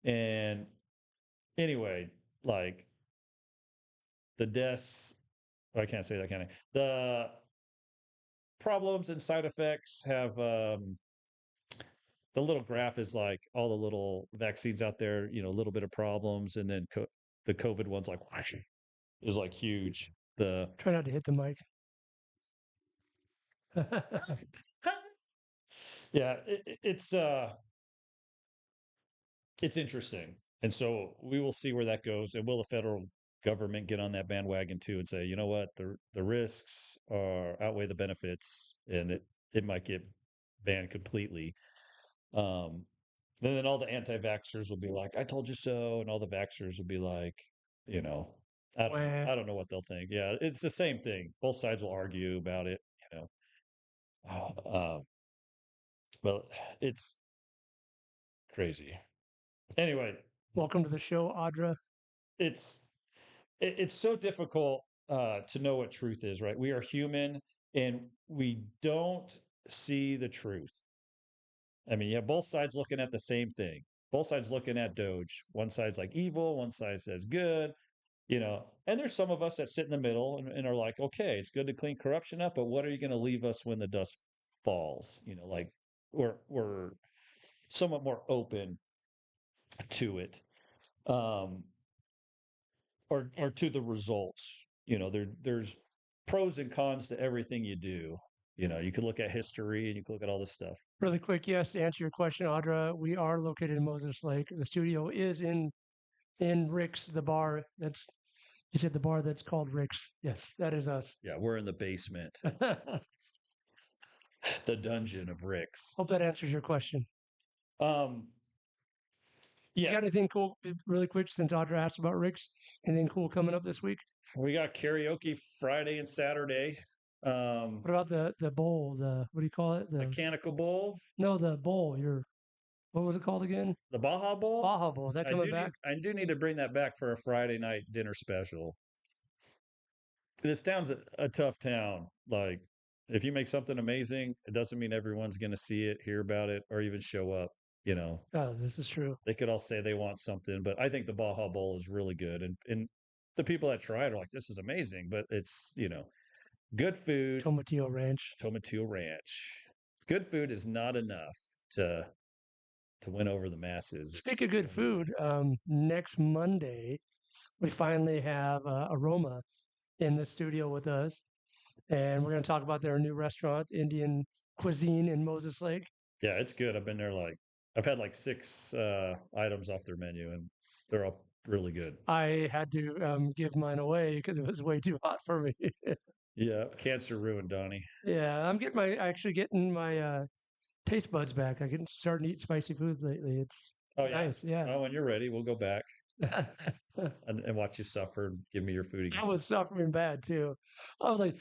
And anyway, like the deaths I can't say that, can I? The problems and side effects have the little graph is like all the little vaccines out there, a little bit of problems, and then the COVID one's like is like huge. The Try not to hit the mic. yeah, it's interesting, and so we will see where that goes. And will the federal government get on that bandwagon too and say, you know what, the risks are outweigh the benefits, and it might get banned completely. Um, then all the anti-vaxxers will be like, "I told you so," and all the vaxxers will be like, you know, Wah. I don't know what they'll think. Yeah, it's the same thing. Both sides will argue about it. You know, well, it's crazy. Anyway, Welcome to the show, Audra. it's it's so difficult to know what truth is. Right? We are human, and we don't see the truth. I mean, you have both sides looking at the same thing. Both sides looking at Doge. One side's like evil, one side says good, and there's some of us that sit in the middle and are like, okay, it's good to clean corruption up, but what are you going to leave us when the dust falls? Like we're somewhat more open to it, um, or to the results. There's pros and cons to everything you do. You can look at history and you can look at all this stuff. Really quick, yes, to answer your question, Audra, we are located in Moses Lake. The studio is in Rick's, the bar. You said the bar that's called Rick's. Yes, that is us. Yeah, we're in the basement, the dungeon of Rick's. Hope that answers your question. Um, You yeah, got anything cool, really quick, since Audra asked about Rick's? Anything cool coming up this week? we got karaoke Friday and Saturday. What about the bowl? The what do you call it? Mechanical Bowl, The bowl. What was it called again? the Baja Bowl. Baja Bowl. Is that coming back? I do need to bring that back for a Friday night dinner special. This town's a tough town. Like, if you make something amazing, it doesn't mean everyone's going to see it, hear about it, or even show up. Oh, this is true. They could all say they want something, but I think the Baja Bowl is really good, and the people that try it are like, "This is amazing," but it's good food, Tomatillo Ranch. Tomatillo Ranch. Good food is not enough to win over the masses. Speak of good food, next Monday we finally have Aroma in the studio with us, and we're going to talk about their new restaurant, Indian cuisine in Moses Lake. Yeah, it's good. I've been there I've had like six items off their menu, and they're all really good. I had to give mine away because it was way too hot for me. Yeah, cancer ruined Donnie. Yeah, actually getting my taste buds back. I can start to eat spicy foods lately. It's Oh yeah. nice. Yeah. Oh, when you're ready, we'll go back and watch you suffer and give me your food again. I was suffering bad too. I was like,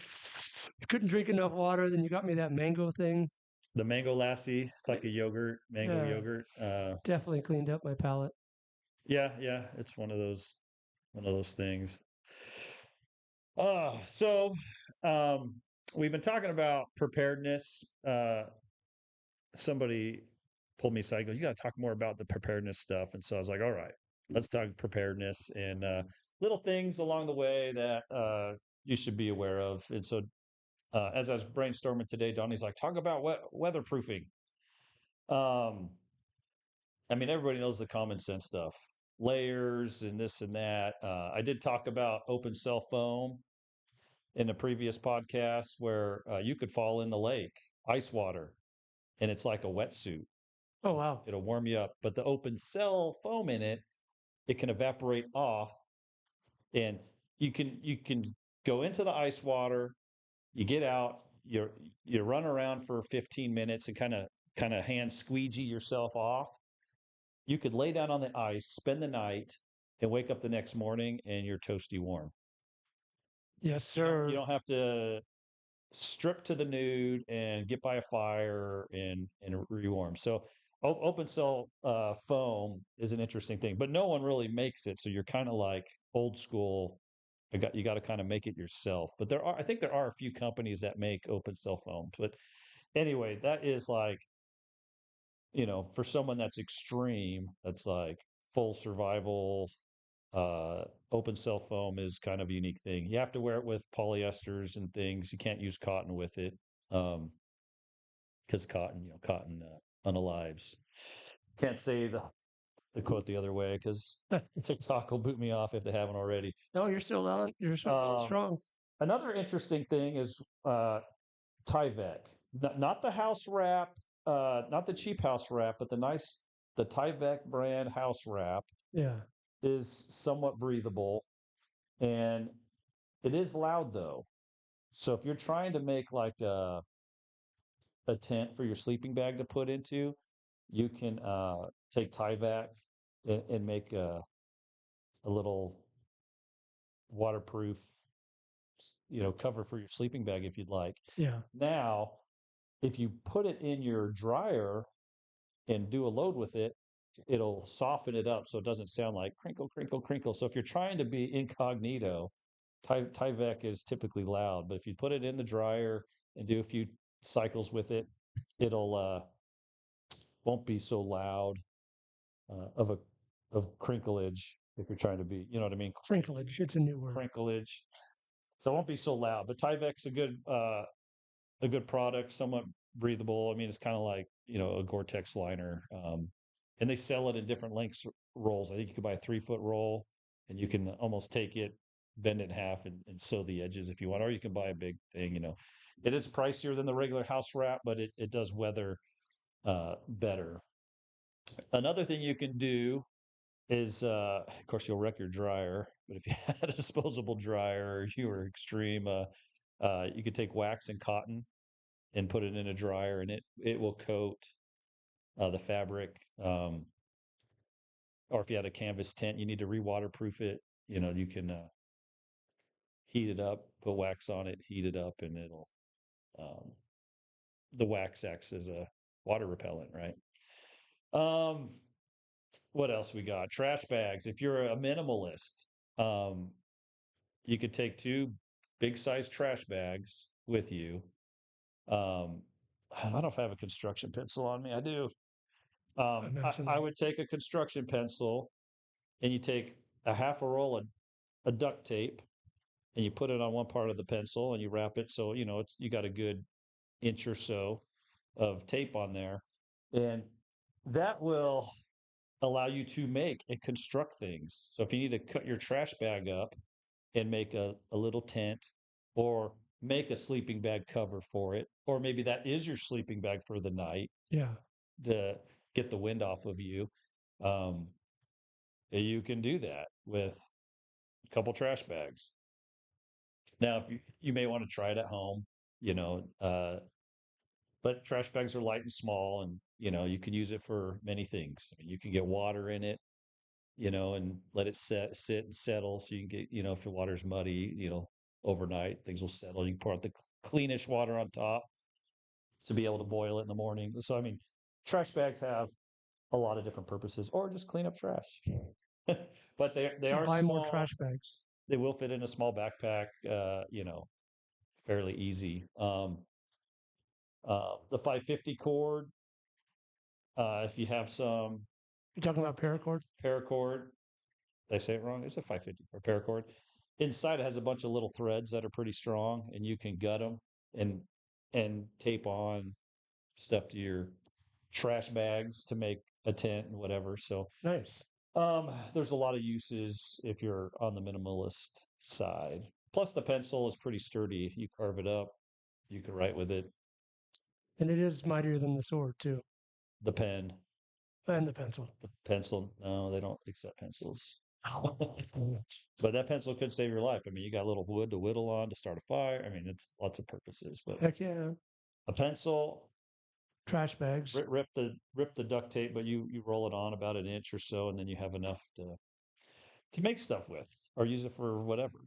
couldn't drink enough water. Then you got me that mango thing. The mango lassi, it's like a yogurt, mango Yeah, yogurt. definitely cleaned up my palate. Yeah, it's one of those things. So we've been talking about preparedness. Somebody pulled me aside, goes, "You got to talk more about the preparedness stuff." And so I was like, "All right, let's talk preparedness and little things along the way that you should be aware of." And so as I was brainstorming today, Donnie's like, "Talk about weatherproofing." Um, I mean, everybody knows the common sense stuff, layers and this and that. I did talk about open cell foam in a previous podcast where you could fall in the lake, ice water, and it's like a wetsuit. Oh wow. It'll warm you up. But the open cell foam in it, it can evaporate off, and you can go into the ice water, you get out, you run around for 15 minutes and kind of hand squeegee yourself off. You could lay down on the ice, spend the night, and wake up the next morning and you're toasty warm. Yes, You sir. don't have to strip to the nude and get by a fire and rewarm. So open cell foam is an interesting thing, but no one really makes it. So you're kind of like old school. You got to kind of make it yourself. But I think there are a few companies that make open cell foam. But anyway, that is like, for someone that's extreme, that's like full survival, Open cell foam is kind of a unique thing. You have to wear it with polyesters and things. You can't use cotton with it. Um, because cotton, cotton unalives. Can't say the quote the other way because TikTok will boot me off if they haven't already. No, you're still on. You're still going Um, strong. Another interesting thing is Tyvek, not the house wrap, not the cheap house wrap, but the Tyvek brand house wrap Yeah. is somewhat breathable and it is loud though. So if you're trying to make like a tent for your sleeping bag to put into, you can take Tyvek and make a little waterproof, cover for your sleeping bag if you'd like. Yeah. Now, if you put it in your dryer and do a load with it, it'll soften it up so it doesn't sound like crinkle, crinkle, crinkle. So if you're trying to be incognito, Tyvek is typically loud, but if you put it in the dryer and do a few cycles with it, it'll won't be so loud of a of crinklage if you're trying to be, you know what I mean? Crinklage. It's a new word. Crinklage. So it won't be so loud. But Tyvek's a good product, somewhat breathable. I mean, it's kind of like a Gore-Tex liner, and they sell it in different lengths rolls. I think you could buy a 3 foot roll, and you can almost take it, bend it in half, and sew the edges if you want, or you can buy a big thing. It is pricier than the regular house wrap, but it does weather better. Another thing you can do is, of course, you'll wreck your dryer, but if you had a disposable dryer, or you were extreme, you could take wax and cotton and put it in a dryer, and it will coat the fabric. Or if you had a canvas tent, you need to re-waterproof it. You can heat it up, put wax on it, heat it up, and it'll um, the wax acts as a water repellent, right? Um, what else we got? Trash bags. If you're a minimalist, um, you could take two big size trash bags with you. Um, I don't know if I have a construction pencil on me. I do. I I mentioned would take a construction pencil and you take a half a roll of duct tape and you put it on one part of the pencil and you wrap it so you got a good inch or so of tape on there, and that will allow you to make and construct things. So if you need to cut your trash bag up and make a little tent or make a sleeping bag cover for it, or maybe that is your sleeping bag for the night yeah. to get the wind off of you. Um, you can do that with a couple trash bags. Now, if you may want to try it at home, you know, uh, but trash bags are light and small, and you can use it for many things. I mean, you can get water in it, and let it sit and settle. So you can get, if the water's muddy, overnight, things will settle. You can pour out the cleanish water on top to be able to boil it in the morning. So, I mean, trash bags have a lot of different purposes, or just clean up trash. But they So are buy more small. trash bags. They will fit in a small backpack, fairly easy. The 550 cord, if you have some You talking about paracord? paracord, did I say it wrong? It's a 550 cord paracord. Inside it has a bunch of little threads that are pretty strong, and you can gut them and tape on stuff to your trash bags to make a tent and whatever. So Nice. there's a lot of uses if you're on the minimalist side. Plus, the pencil is pretty sturdy. You carve it up, you can write with it. And it is mightier than the sword too, The pen, and the pencil. the pencil. No, they don't accept pencils. Oh, But that pencil could save your life. I mean, you got a little wood to whittle on to start a fire. I mean, it's lots of purposes. But heck yeah. a pencil, Trash bags. rip the duct tape, but you roll it on about an inch or so, and then you have enough to make stuff with, or use it for whatever.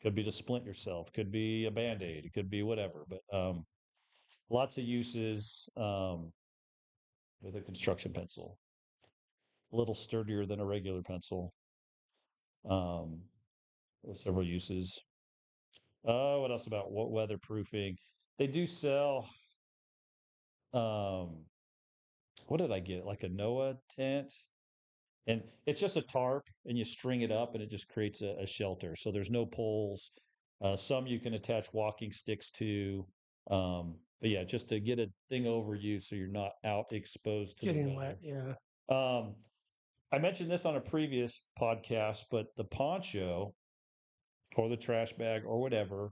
Could be to splint yourself, could be a band-aid, it could be whatever. But lots of uses with a construction pencil. A little sturdier than a regular pencil. Um, Several uses. What else about what weatherproofing? They do sell. Um, what did I get? Like a Noah tent. And it's just a tarp, and you string it up, and it just creates a shelter. So there's no poles. Some you can attach walking sticks to. But yeah, just to get a thing over you so you're not out exposed to the Getting wet, weather. yeah. Um, I mentioned this on a previous podcast, but the poncho or the trash bag or whatever,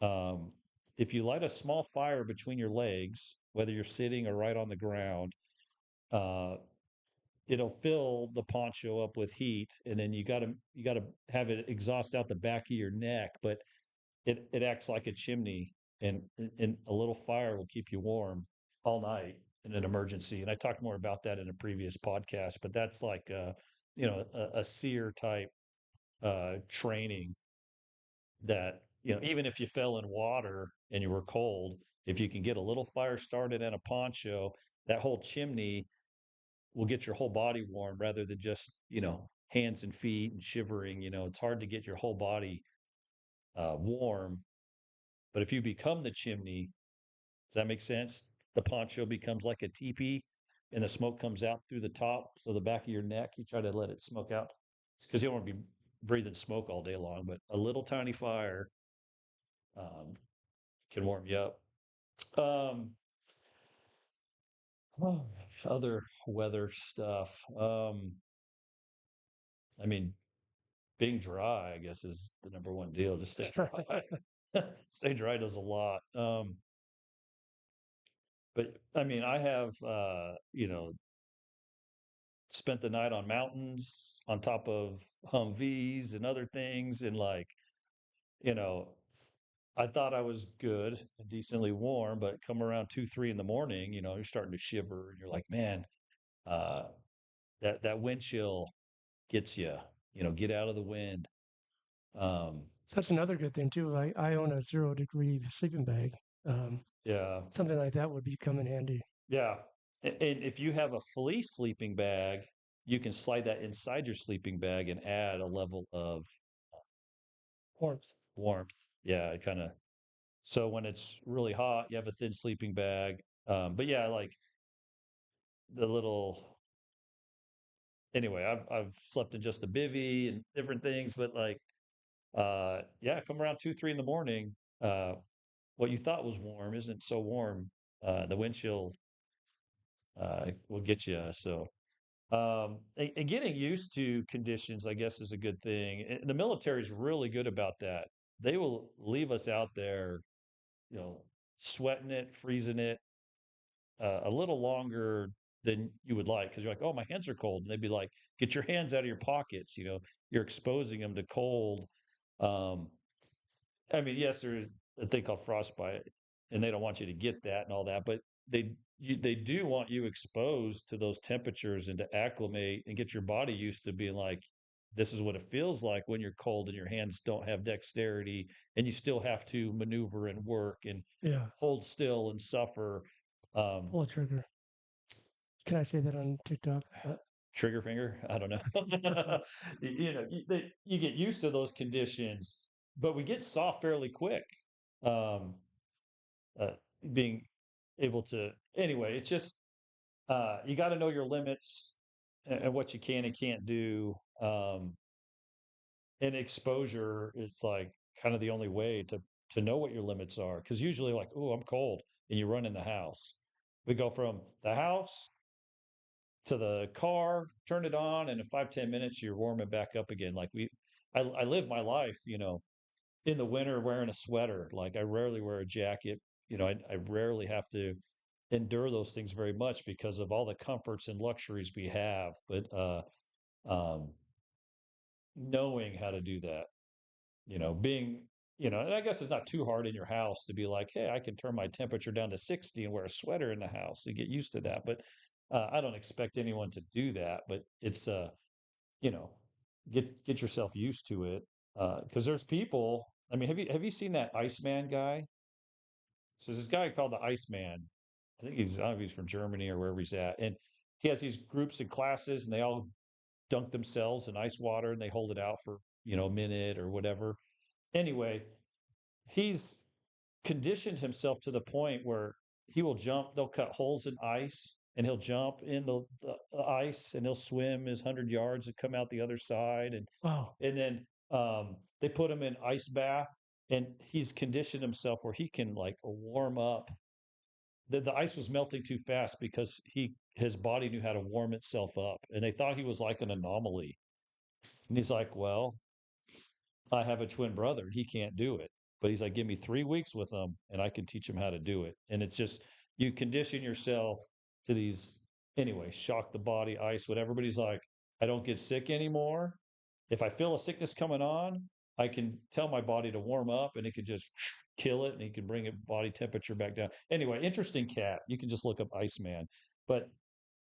um, if you light a small fire between your legs, whether you're sitting or right on the ground, uh, it'll fill the poncho up with heat, and then you gotta have it exhaust out the back of your neck, but it acts like a chimney, and a little fire will keep you warm all night in an emergency. And I talked more about that in a previous podcast, but that's like a seer type training that even if you fell in water and you were cold, if you can get a little fire started in a poncho, that whole chimney will get your whole body warm rather than just hands and feet and shivering. It's hard to get your whole body warm, but if you become the chimney, does that make sense? The poncho becomes like a teepee, and the smoke comes out through the top, so the back of your neck, you try to let it smoke out. It's because you don't want to be breathing smoke all day long, but a little tiny fire um, can warm you up. Um, Other weather stuff. I mean, being dry, I guess, is the number one deal. Just stay dry. Stay dry does a lot. But I mean, I have, spent the night on mountains on top of Humvees and other things. And like, you know, I thought I was good and decently warm, but come around 2, 3 in the morning, you're starting to shiver and you're like, man, uh, that wind chill gets you, get out of the wind. Um, That's another good thing too. I own a 0 degree sleeping bag. yeah. Something like that would be come in handy. Yeah. And if you have a fleece sleeping bag, you can slide that inside your sleeping bag and add a level of Warmth. warmth. Yeah, it kind of so when it's really hot, you have a thin sleeping bag. But yeah, like the little anyway, I've slept in just a bivy and different things, but like yeah, come around 2, 3 in the morning, what you thought was warm isn't so warm. The wind chill will get you. So and getting used to conditions, I guess, is a good thing. And the military is really good about that. They will leave us out there, you know, sweating it, freezing it, a little longer than you would like because you're like, oh, my hands are cold. And they'd be like, get your hands out of your pockets. You're exposing them to cold. Um, I mean, yes, there's a thing called frostbite, and they don't want you to get that and all that, but they do want you exposed to those temperatures and to acclimate and get your body used to being like, this is what it feels like when you're cold and your hands don't have dexterity, and you still have to maneuver and work and Yeah. hold still and suffer. Um, Pull a trigger. Can I say that on TikTok? Trigger finger, I don't know. You get used to those conditions, but we get soft fairly quick. Um, uh, Being able to anyway, it's just you got to know your limits and what you can and can't do. And exposure is like kind of the only way to know what your limits are, because usually like, oh, I'm cold, and you run in the house. We go from the house to the car, turn it on, and in 5, 10 minutes you're warming back up again. Like I live my life, in the winter wearing a sweater. Like I rarely wear a jacket. I rarely have to endure those things very much because of all the comforts and luxuries we have. But um, knowing how to do that, being, and I guess it's not too hard in your house to be like, hey, I can turn my temperature down to 60 and wear a sweater in the house and get used to that. But I don't expect anyone to do that. But it's, you know, get yourself used to it because there's people. I mean, have you seen that Iceman guy? So there's this guy called the Iceman. I don't know if he's from Germany or wherever he's at, and he has these groups and classes, and they all dunk themselves in ice water and they hold it out for a minute or whatever. Anyway, he's conditioned himself to the point where he will jump. They'll cut holes in ice, and he'll jump in the ice and he'll swim his 100 yards and come out the other side. Wow. And then they put him in ice bath, and he's conditioned himself where he can like warm up. The ice was melting too fast because his body knew how to warm itself up, and they thought he was like an anomaly. And he's like, well, I have a twin brother and he can't do it. But he's like, give me 3 weeks with him and I can teach him how to do it. And it's just, you condition yourself to these, anyway, shock the body, ice, whatever. But he's like, I don't get sick anymore. If I feel a sickness coming on, I can tell my body to warm up and it could just kill it and he can bring it body temperature back down. Anyway, interesting cat. You can just look up Iceman. But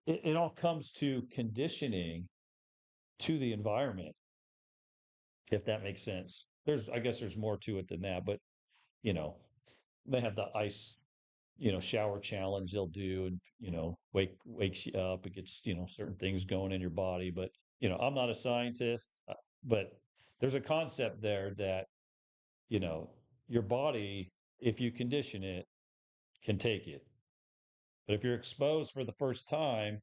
it all comes to conditioning to the environment, if that makes sense. I guess there's more to it than that, but you know, they have the ice, shower challenge they'll do, and wakes you up. It gets certain things going in your body, but I'm not a scientist, but there's a concept there that you know your body, if you condition it, can take it. But if you're exposed for the first time,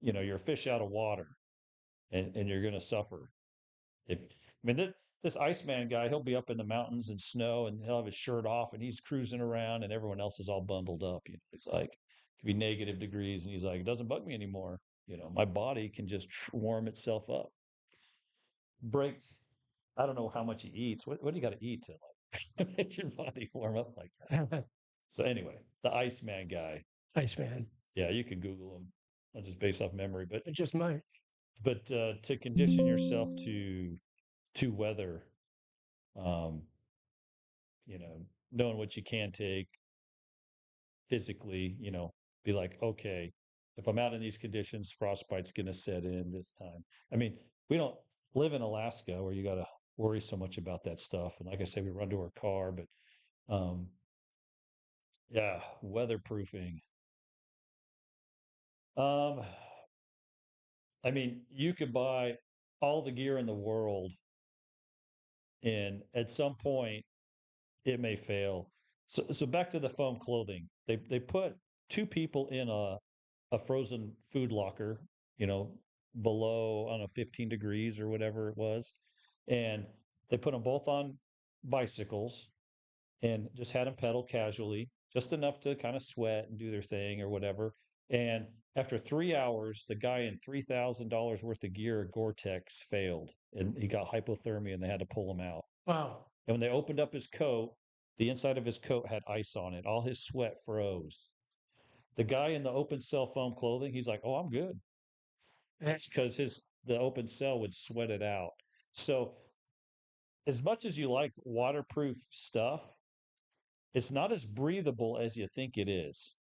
you're a fish out of water, and you're going to suffer. If I mean this Iceman guy, he'll be up in the mountains and snow, and he'll have his shirt off, and he's cruising around, and everyone else is all bundled up. It's like it could be -degrees, and he's like, it doesn't bug me anymore. My body can just warm itself up. Break. I don't know how much he eats. What do you got to eat to like make your body warm up like that? So anyway, the Iceman guy. Iceman. Yeah, you can Google him. Just based off memory, but I just might. to condition yourself to weather, um, knowing what you can take physically, be like, okay, if I'm out in these conditions, frostbite's going to set in this time. I mean, we don't live in Alaska where you got to worry so much about that stuff. And like I say, we run to our car, but um, yeah, weatherproofing. Um, I mean, you could buy all the gear in the world, and at some point, it may fail. So back to the foam clothing. They put two people in a frozen food locker, you know, below, I don't know, 15 degrees or whatever it was, and they put them both on bicycles and just had them pedal casually, just enough to kind of sweat and do their thing or whatever. And after 3 hours, the guy in $3,000 worth of gear, Gore-Tex, failed, and he got hypothermia, and they had to pull him out. Wow. And when they opened up his coat, the inside of his coat had ice on it. All his sweat froze. The guy in the open cell foam clothing, he's like, "Oh, I'm good." That's because the open cell would sweat it out. So, as much as you like waterproof stuff, it's not as breathable as you think it is.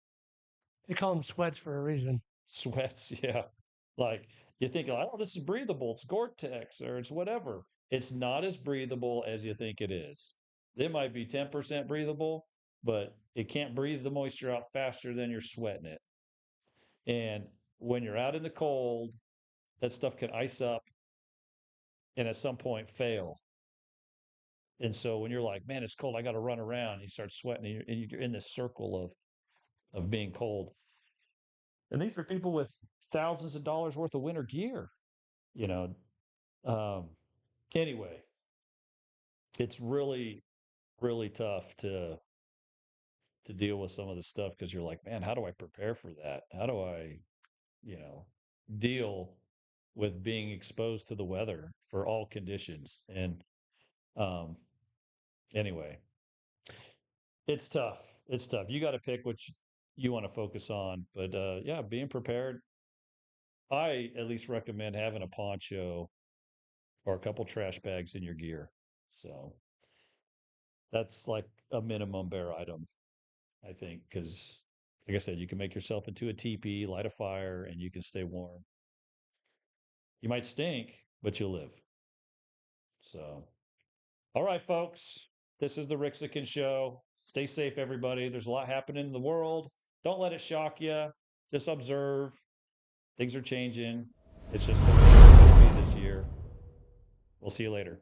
They call them sweats for a reason. Sweats, yeah. Like you think, oh, this is breathable. It's Gore-Tex or it's whatever. It's not as breathable as you think it is. It might be 10% breathable, but it can't breathe the moisture out faster than you're sweating it. And when you're out in the cold, that stuff can ice up and at some point fail. And so when you're like, man, it's cold, I got to run around, you start sweating, and you're in this circle of being cold. And these are people with thousands of dollars worth of winter gear, you know. Um, anyway, it's really, really tough to deal with some of the stuff because you're like, man, how do I prepare for that? How do I, you know, deal with being exposed to the weather for all conditions? And um, anyway, it's tough. It's tough. You got to pick which you want to focus on. But yeah, being prepared. I at least recommend having a poncho or a couple trash bags in your gear. So that's like a minimum bare item, I think, because like I said, you can make yourself into a teepee, light a fire, and you can stay warm. You might stink, but you'll live. So, all right, folks, this is the Rixican Show. Stay safe, everybody. There's a lot happening in the world. Don't let it shock you. Just observe. Things are changing. It's just the way it's going to be this year. We'll see you later.